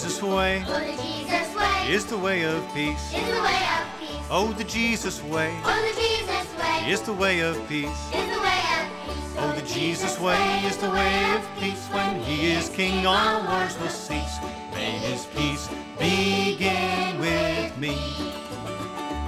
Jesus way, oh, the Jesus way, is the way of peace. is the way of peace. Oh, the Jesus way, Oh, the Jesus way, is the way of peace. is the way of peace. Oh, the Jesus way is the way of peace. When he is king, all wars will cease. May his peace begin with me.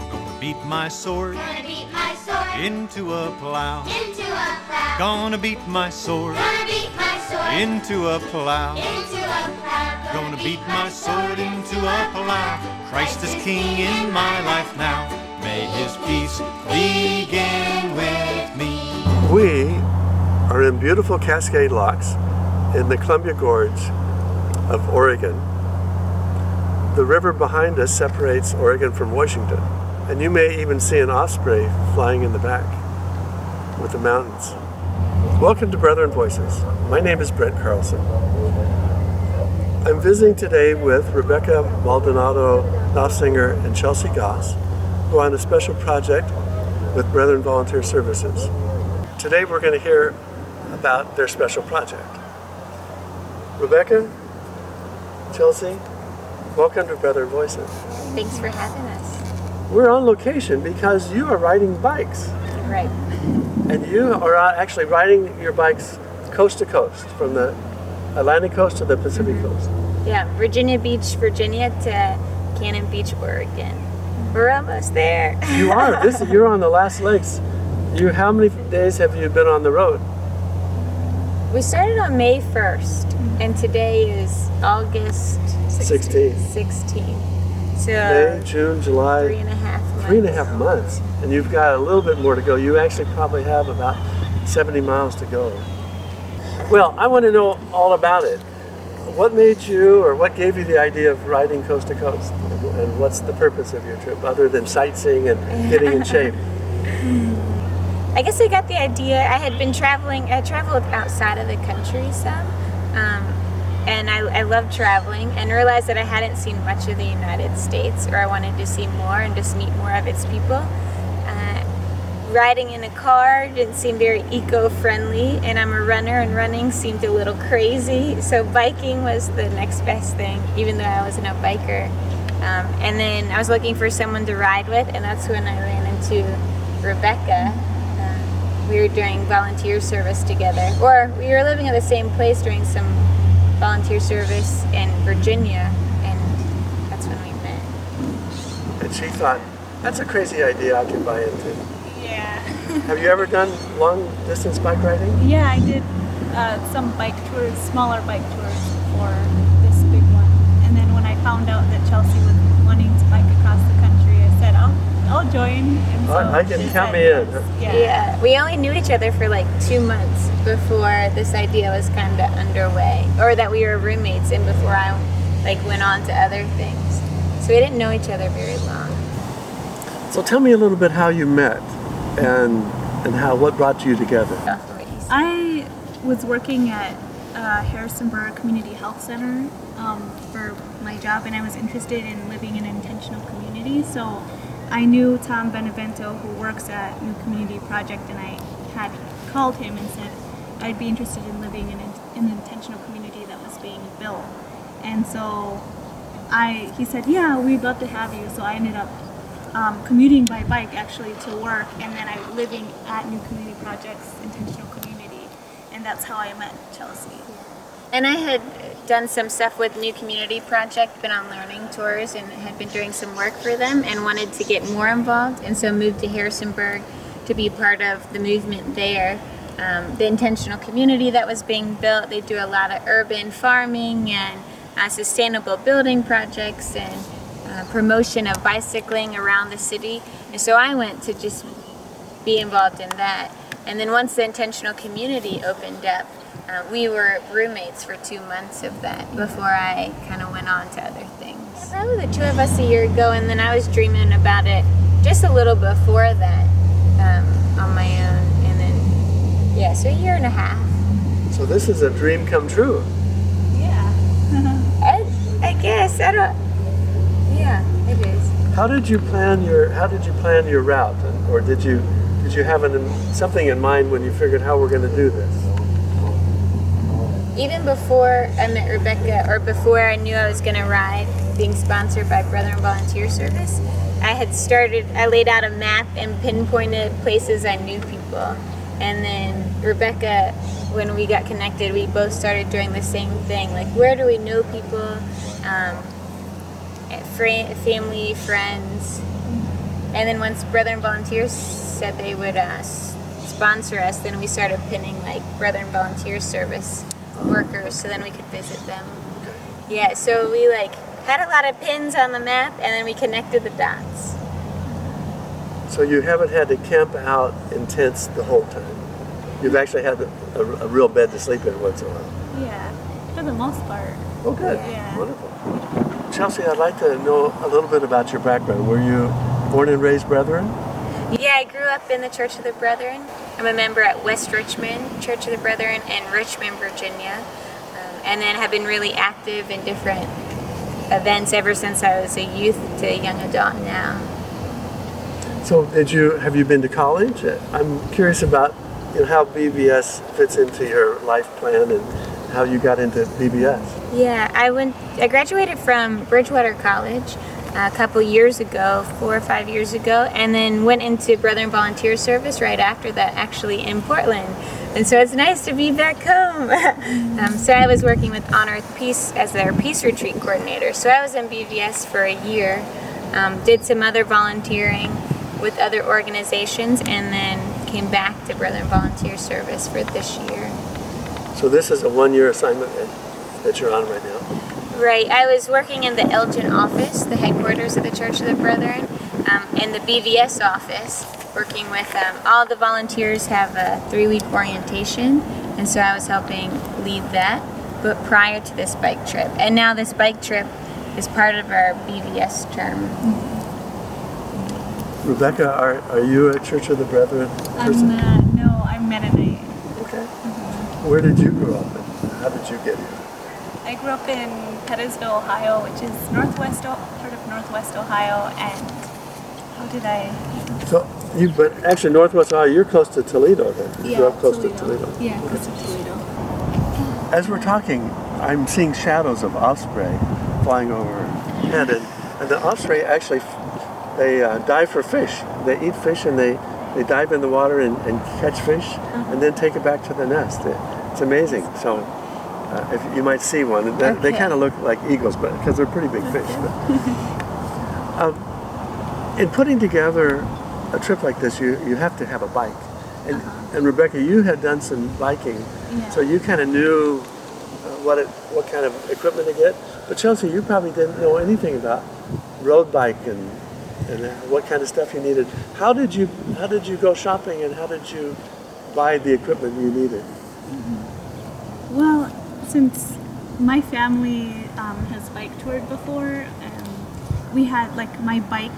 Gonna beat my sword Gonna beat my sword into a plow. into a plow. Gonna beat my sword Gonna beat my sword into a plow. into a plow. Gonna beat my sword into a plow. Christ is king in my life now. May his peace begin with me. We are in beautiful Cascade Locks in the Columbia Gorge of Oregon. The river behind us separates Oregon from Washington, and you may even see an osprey flying in the back with the mountains. Welcome to Brethren Voices. My name is Brent Carlson. I'm visiting today with Rebekah Maldonado-Nofziger and Chelsea Goss, who are on a special project with Brethren Volunteer Services. Today we're going to hear about their special project. Rebekah, Chelsea, welcome to Brethren Voices. Thanks for having us. We're on location because you are riding bikes. Right. And you are actually riding your bikes coast to coast, from the Atlantic coast to the Pacific coast. Yeah, Virginia Beach, Virginia to Cannon Beach, Oregon. We're almost there. You are. You're on the last legs. How many days have you been on the road? We started on May 1st, and today is August 16. 16. So May, June, July. 3.5 months. 3.5 months. And you've got a little bit more to go. You actually probably have about 70 miles to go. Well, I want to know all about it. What made you, or what gave you the idea of riding coast to coast? And what's the purpose of your trip, other than sightseeing and getting in shape? I guess I got the idea. I had been traveling. I traveled outside of the country some, and I love traveling, and realized that I hadn't seen much of the United States, or I wanted to see more and just meet more of its people. Riding in a car didn't seem very eco-friendly, and I'm a runner, and running seemed a little crazy, so biking was the next best thing, even though I wasn't a biker. And then I was looking for someone to ride with, and that's when I ran into Rebekah. We were doing volunteer service together, or we were living at the same place doing some volunteer service in Virginia, and that's when we met. And she thought, that's a crazy idea I can buy into. Yeah. Have you ever done long distance bike riding? Yeah, I did some bike tours, smaller bike tours for this big one. And then when I found out that Chelsea was wanting to bike across the country, I said, I'll join. And so I can she count said me in. yes. Yeah, we only knew each other for like 2 months before this idea was kind of underway, or that we were roommates, and before I went on to other things. So we didn't know each other very long. So tell me a little bit how you met, and what brought you together. I was working at Harrisonburg Community Health Center for my job, and I was interested in living in an intentional community. So I knew Tom Benevento, who works at New Community Project, and I had called him and said I'd be interested in living in an intentional community that was being built. And so he said, yeah, we'd love to have you. So I ended up commuting by bike actually to work, and then I'm living at New Community Project's intentional community, and that's how I met Chelsea. And I had done some stuff with New Community Project, been on learning tours, and had been doing some work for them, and wanted to get more involved, and so moved to Harrisonburg to be part of the movement there. The intentional community that was being built, they do a lot of urban farming and sustainable building projects, and promotion of bicycling around the city, and so I went to just be involved in that. And then once the intentional community opened up, we were roommates for 2 months of that before I kind of went on to other things. Probably the two of us a year ago, and then I was dreaming about it just a little before that on my own, and then yeah, so 1.5 years. So this is a dream come true. Yeah. I guess I don't. Yeah, it is. How did you plan your route, or did you have something in mind when you figured how we're going to do this? even before I met Rebekah, or before I knew I was going to ride, being sponsored by Brethren Volunteer Service, I laid out a map and pinpointed places I knew people. And then Rebekah, when we got connected, we both started doing the same thing. Like, where do we know people? Family, friends. And then once Brethren Volunteers said they would sponsor us, then we started pinning like Brethren Volunteer Service workers, so then we could visit them. Yeah, so we like had a lot of pins on the map, and then we connected the dots. So you haven't had to camp out in tents the whole time. You've actually had a real bed to sleep in once in a while. Yeah, for the most part. Oh, good. Yeah. Wonderful. Chelsea, I'd like to know a little bit about your background. Were you born and raised Brethren? Yeah, I grew up in the Church of the Brethren. I'm a member at West Richmond Church of the Brethren in Richmond, Virginia. And then have been really active in different events ever since I was a youth to a young adult now. So have you been to college? I'm curious about how BVS fits into your life plan and how you got into BVS. Yeah, I graduated from Bridgewater College a couple years ago, 4 or 5 years ago, and then went into Brethren Volunteer Service right after that, actually in Portland. And so it's nice to be back home. So I was working with On Earth Peace as their peace retreat coordinator. So I was in BVS for a year, did some other volunteering with other organizations, and then came back to Brethren Volunteer Service for this year. So this is a one-year assignment that you're on right now? Right. I was working in the Elgin office, the headquarters of the Church of the Brethren, in the BVS office, working with all the volunteers have a 3-week orientation, and so I was helping lead that, but prior to this bike trip. And now this bike trip is part of our BVS term. Rebekah, are you a Church of the Brethren person? No, I'm Mennonite. Okay. Where did you grow up and how did you get here? I grew up in Pettisville, Ohio, which is part of Northwest Ohio, and how did I... So, but actually Northwest Ohio, you're close to Toledo then. You grew up close to Toledo. Yeah, close to Toledo. As we're talking, I'm seeing shadows of osprey flying overhead, and the osprey actually, they dive for fish. They eat fish and they dive in the water and catch fish and then take it back to the nest. It's amazing. So if you might see one, they kind of look like eagles, but because they're pretty big fish. But, in putting together a trip like this, you have to have a bike. And Rebekah, you had done some biking, so you kind of knew what kind of equipment to get. But Chelsea, you probably didn't know anything about road bike and what kind of stuff you needed. How did you go shopping, and how did you buy the equipment you needed? Well, since my family has bike toured before, we had my bike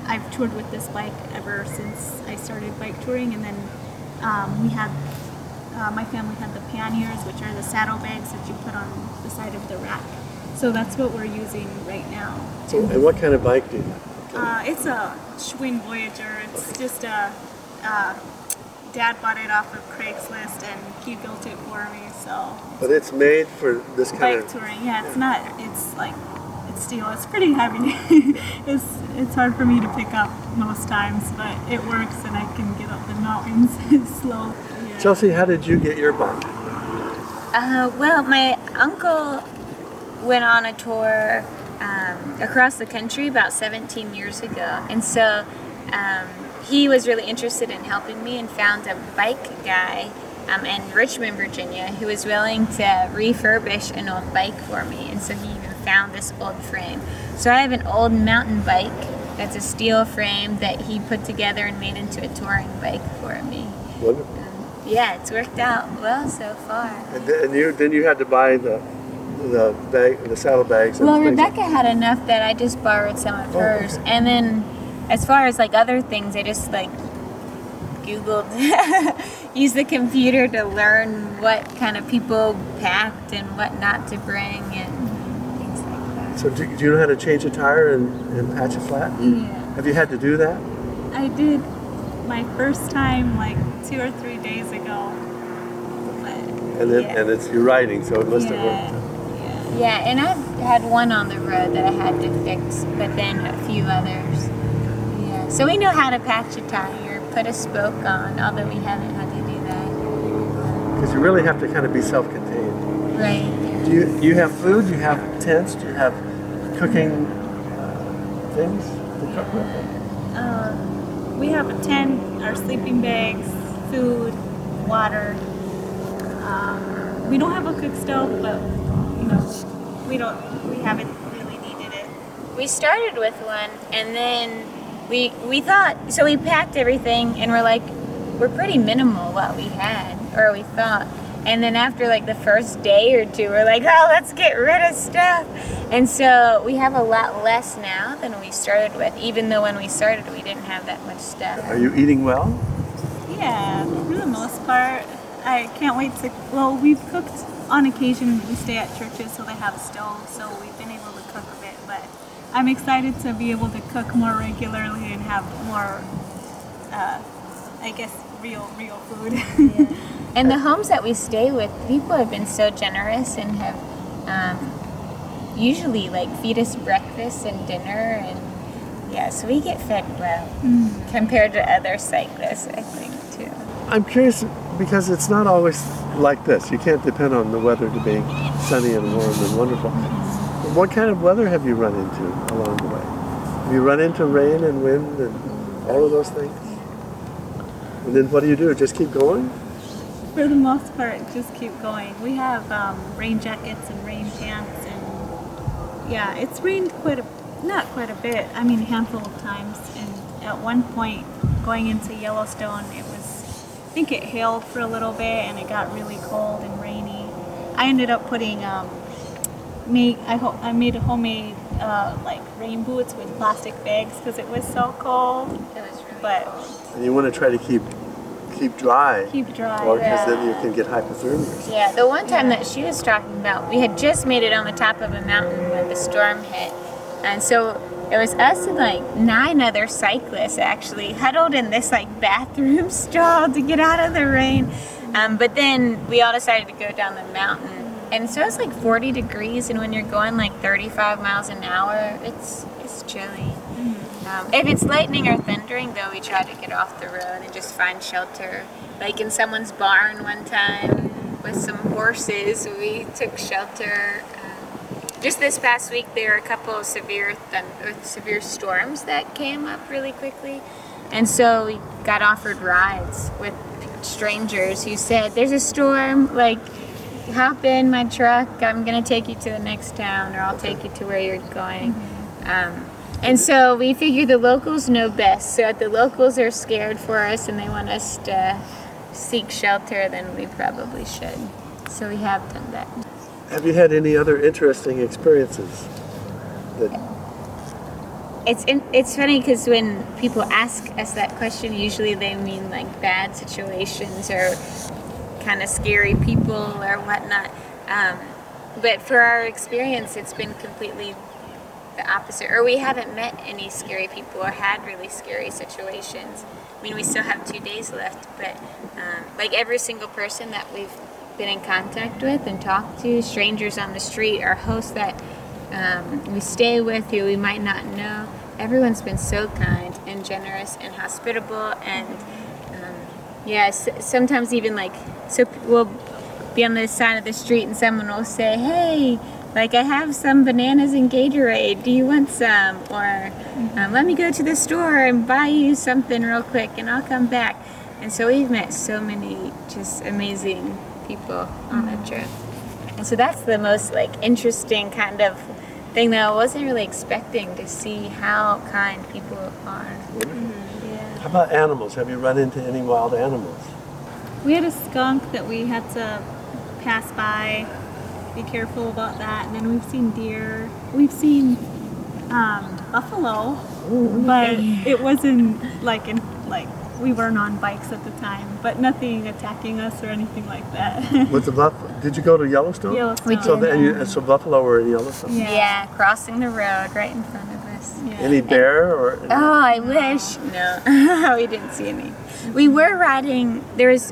I've toured with this bike ever since I started bike touring, and then my family had the panniers, which are the saddlebags that you put on the side of the rack. So that's what we're using right now. So, and what kind of bike do you have? It's a Schwinn Voyager. It's just Dad bought it off of Craigslist and he built it for me. So. But it's made for this kind of bike touring. Yeah, it's not. It's steel. It's pretty heavy. It's hard for me to pick up most times, but it works, and I can get up the mountains slow. Yeah. Chelsea, how did you get your bike? Well, my uncle went on a tour across the country about 17 years ago, and so he was really interested in helping me and found a bike guy in Richmond, Virginia, who was willing to refurbish an old bike for me, and so he even found this old frame. So I have an old mountain bike that's a steel frame that he put together and made into a touring bike for me. Wonderful. Yeah, it's worked out well so far. And then you had to buy the saddlebags. Well, Rebekah had enough that I just borrowed some of hers, okay. And then as far as other things, I just Googled, used the computer to learn what kind of people packed and what not to bring and things like that. So do you know how to change a tire and patch it flat? Yeah. Have you had to do that? I did my first time 2 or 3 days ago, but And then, and it's you're riding, so it must have worked. Yeah, and I've had one on the road that I had to fix, but then a few others. Yeah, so we know how to patch a tire, put a spoke on, although we haven't had to do that. Because you really have to kind of be self-contained. Right. Do you have food? Do you have tents? Do you have cooking things to cook with? We have a tent, our sleeping bags, food, water. We don't have a cook stove, but you know, we haven't really needed it. We started with one, and then we thought, so we packed everything, and we're like, we're pretty minimal what we had, or we thought. And then after like the first day or two, we're like, oh, let's get rid of stuff. And so we have a lot less now than we started with, even though when we started we didn't have that much stuff. Are you eating well? Yeah, for the most part. I can't wait to, well, we've cooked on occasion. We stay at churches, so they have stoves, so we've been able to cook a bit, but I'm excited to be able to cook more regularly and have more, I guess, real food. Yeah. And the homes that we stay with, people have been so generous and have usually like feed us breakfast and dinner, and yeah, so we get fed well compared to other cyclists, I think, too. I'm curious because it's not always like this. You can't depend on the weather to be sunny and warm and wonderful. What kind of weather have you run into along the way? Have you run into rain and wind and all of those things? And then what do you do? Just keep going? For the most part, just keep going. We have rain jackets and rain pants, and yeah, it's rained not quite a bit. I mean, a handful of times. And at one point, going into Yellowstone, I think it hailed for a little bit, and it got really cold and rainy. I ended up putting I made homemade like rain boots with plastic bags because it was so cold. It was really cold. And you want to try to keep dry. Keep dry. Or because then you can get hypothermia. Yeah, the one time that she was talking about, we had just made it on the top of a mountain when the storm hit. And so it was us and like 9 other cyclists actually huddled in this like bathroom stall to get out of the rain. But then we all decided to go down the mountain. And so it's like 40 degrees, and when you're going like 35 miles an hour, it's chilly. If it's lightning or thundering, though, we try to get off the road and just find shelter. Like in someone's barn one time with some horses, we took shelter. Just this past week, there were a couple of severe storms that came up really quickly. And so we got offered rides with strangers who said, there's a storm, like, hop in my truck, I'm gonna take you to the next town, or I'll take you to where you're going. And so we figured the locals know best. So if the locals are scared for us and they want us to seek shelter, then we probably should. So we have done that. Have you had any other interesting experiences? It's funny because when people ask us that question, usually they mean like bad situations or kind of scary people or whatnot. But for our experience, it's been completely the opposite, or we haven't met any scary people or had really scary situations. I mean, we still have 2 days left, but like every single person that we've been in contact with and talked to, strangers on the street, our hosts that we stay with who we might not know, everyone's been so kind and generous and hospitable, and sometimes even like, so we'll be on the side of the street and someone will say, hey, like, I have some bananas and Gatorade, do you want some? Or let me go to the store and buy you something real quick and I'll come back. And so we've met so many just amazing people on that trip. And so that's the most like interesting kind of thing that I wasn't really expecting, to see how kind people are. Yeah. How about animals? Have you run into any wild animals? We had a skunk that we had to pass by. Be careful about that. And then we've seen deer. We've seen buffalo, but it wasn't like we weren't on bikes at the time, but nothing attacking us or anything like that. With the buffalo, did you go to Yellowstone? Yellowstone. We did. So buffalo were in Yellowstone. Yeah, crossing the road right in front of us. Yes. Yeah. Any bear or? Oh, I wish. No, we didn't see any. We were riding.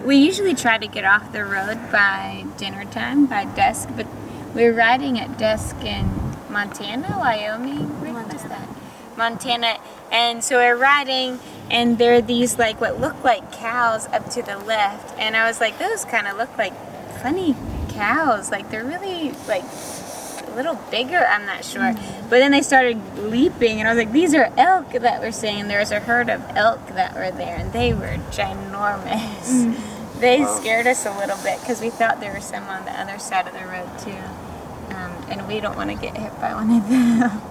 We usually try to get off the road by dinner time, by dusk, but we were riding at dusk in Montana, Wyoming. Where was that? Montana. And so we're riding, and there are these like what look like cows up to the left, and I was like, those kind of look like funny cows. Like they're really like a little bigger, I'm not sure. But then they started leaping, and I was like, these are elk that we're seeing. There was a herd of elk that were there, and they were ginormous. They scared us a little bit because we thought there were some on the other side of the road too. And we don't want to get hit by one of them.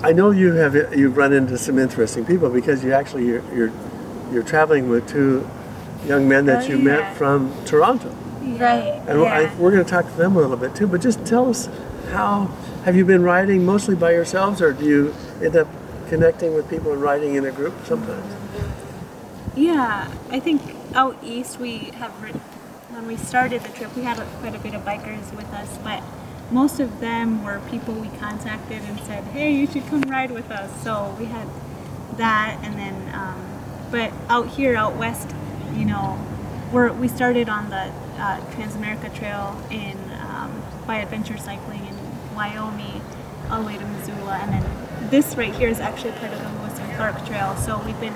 I know you've run into some interesting people because you're traveling with two young men that you met from Toronto. Right. And we're going to talk to them a little bit too, but just tell us, how have you been riding mostly by yourselves, or do you end up connecting with people and riding in a group sometimes? Yeah, I think out east when we started the trip, we had quite a bit of bikers with us, but most of them were people we contacted and said, hey, you should come ride with us. So we had that, and then, but out here, out west, you know, we started on the Trans-America Trail by adventure cycling in Wyoming all the way to Missoula, and then this right here is actually part of the Lewis and Clark Trail. So we've been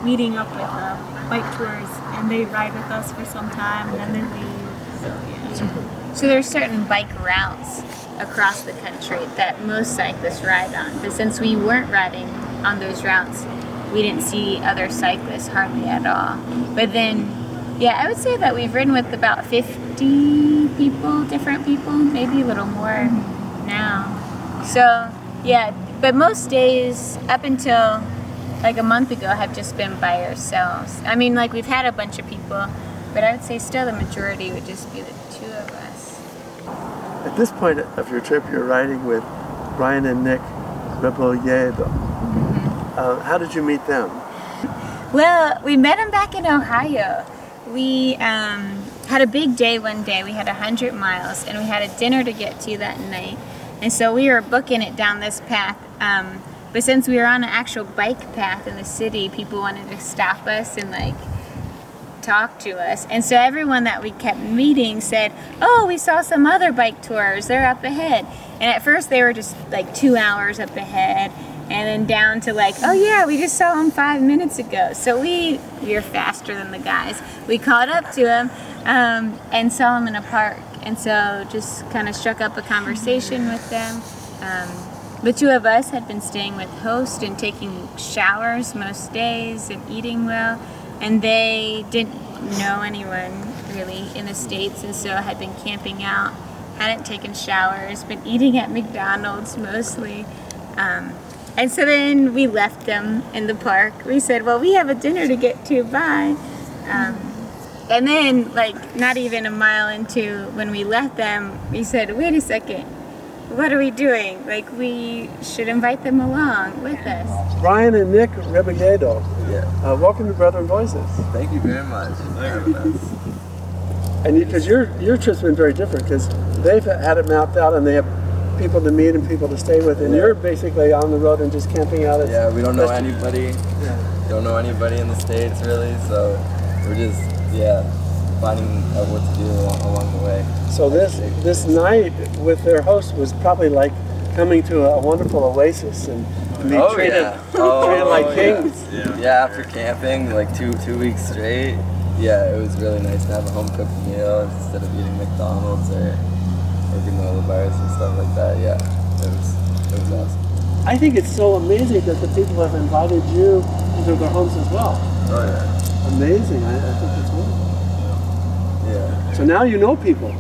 meeting up with bike tours, and they ride with us for some time, and then they leave. So, yeah. So there's certain bike routes across the country that most cyclists ride on. But since we weren't riding on those routes, we didn't see other cyclists hardly at all. But then, yeah, I would say that we've ridden with about 50 people, different people, maybe a little more now. So, yeah, but most days up until like a month ago have just been by ourselves. I mean, like we've had a bunch of people, but I would say still the majority would just be the two of us. At this point of your trip, you're riding with Brian and Nick Rebekah. How did you meet them? Well, we met them back in Ohio. We had a big day one day. We had 100 miles, and we had a dinner to get to that night. And so we were booking it down this path. But since we were on an actual bike path in the city, people wanted to stop us and like talk to us. And so everyone that we kept meeting said, oh, we saw some other bike tours, they're up ahead. And at first they were just like 2 hours up ahead, and then down to like, oh yeah, we just saw them 5 minutes ago. So we were faster than the guys. We caught up to them and saw them in a park, and so just kind of struck up a conversation with them. The two of us had been staying with host and taking showers most days and eating well, and they didn't know anyone really in the States, and so had been camping out, hadn't taken showers, been eating at McDonald's mostly. And so then we left them in the park. We said, well, we have a dinner to get to, bye. And then, like, not even a mile into when we left them, we said, wait a second, what are we doing? Like, we should invite them along with us. Brian and Nick Rebekah. Yeah. Welcome to Brother Voices. Thank you very much for having us. And because your trip's been very different, because they've had it mapped out and they have people to meet and people to stay with, and you're basically on the road and just camping out. Yeah, we don't know anybody. Don't know anybody in the States really, so we're just finding out what to do along the way. So this night with their host was probably like coming to a wonderful oasis and being treated like kings. Yeah, after camping like two weeks straight, it was really nice to have a home cooked meal instead of eating McDonald's or granola bars and stuff like that. Yeah, it was awesome. I think it's so amazing that the people have invited you into their homes as well. Oh yeah. Amazing. I think it's wonderful. Yeah. So now you know people.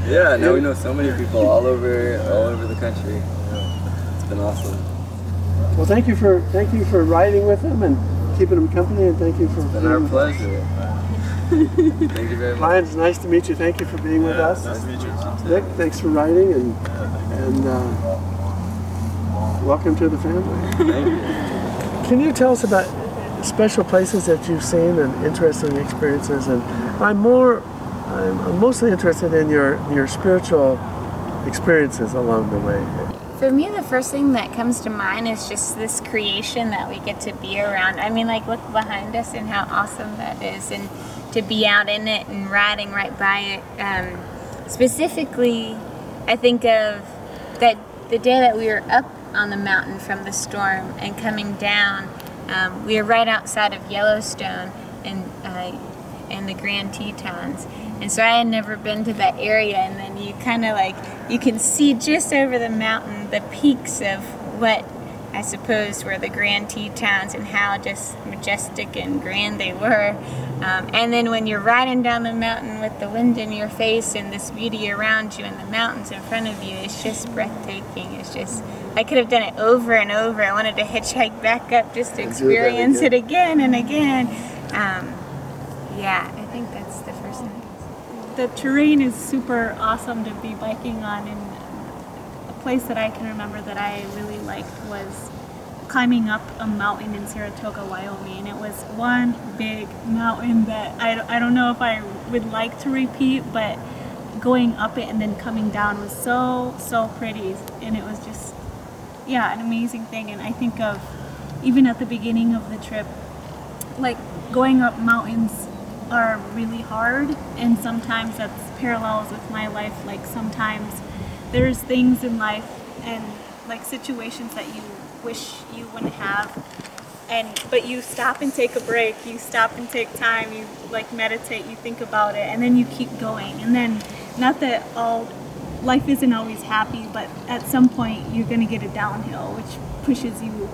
Yeah, now we know so many people all over the country. Yeah. It's been awesome. Well, thank you for riding with them and keeping them company, and thank you for It's been our pleasure. Thank you very much. Ryan, it's nice to meet you. Thank you for being with us. Nice to meet you. Nick, thanks for riding, and welcome to the family. Thank you. Can you tell us about special places that you've seen and interesting experiences? And I'm mostly interested in your spiritual experiences along the way. For me, the first thing that comes to mind is just this creation that we get to be around. I mean, like, look behind us and how awesome that is, and to be out in it and riding right by it. Specifically, I think of that the day that we were up on the mountain from the storm and coming down. We were right outside of Yellowstone and the Grand Tetons. And so I had never been to that area, and then you kind of like, you can see just over the mountain the peaks of what I suppose were the Grand Tetons and how just majestic and grand they were. And then when you're riding down the mountain with the wind in your face and this beauty around you and the mountains in front of you, it's just breathtaking. It's just, I could have done it over and over. I wanted to hitchhike back up just to experience it again and again. Yeah, I think that's the first thing. The terrain is super awesome to be biking on, and a place that I can remember that I really liked was climbing up a mountain in Saratoga, Wyoming. It was one big mountain that I don't know if I would like to repeat, but going up it and then coming down was so pretty, and it was just, yeah, an amazing thing. And I think of, even at the beginning of the trip, like, going up mountains are really hard, and sometimes that's parallels with my life. Like, sometimes there's things in life and like situations that you wish you wouldn't have, but you stop and take a break, you stop and take time, you like meditate, you think about it, and then you keep going. And then, not that life isn't always happy, but at some point you're gonna get a downhill, which pushes you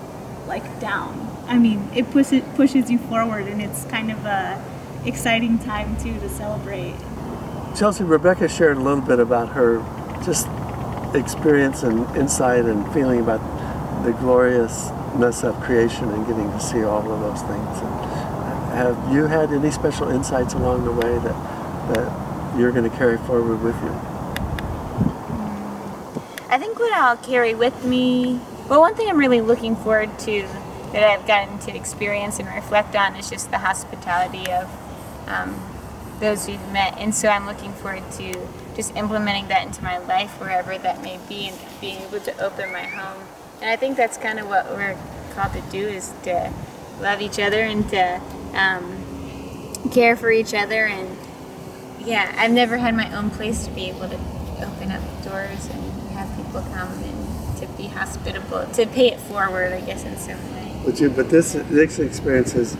like down. I mean, it pushes you forward, and it's kind of a exciting time too to celebrate. Chelsea, Rebekah shared a little bit about her just experience and insight and feeling about the gloriousness of creation and getting to see all of those things. And have you had any special insights along the way that you're going to carry forward with you? I think what I'll carry with me, well, one thing I'm really looking forward to that I've gotten to experience and reflect on is just the hospitality of those we've met. And so I'm looking forward to just implementing that into my life wherever that may be, and being able to open my home. And I think that's kind of what we're called to do, is to love each other and to care for each other. And yeah, I've never had my own place to be able to open up doors and have people come and to be hospitable, to pay it forward, I guess, in some way. But this experience has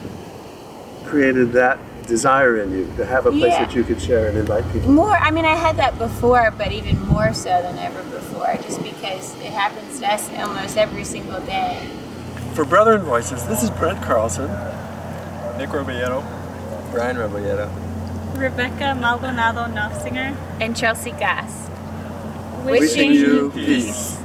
created that desire in you to have a place that you could share and invite people. More, I mean, I had that before, but even more so than ever before, just because it happens to us almost every single day. For Brethren Voices, this is Brent Carlson, Nick Robiero, Brian Rebekah, Rebekah Maldonado-Nofziger, And Chelsea Goss. wishing you peace.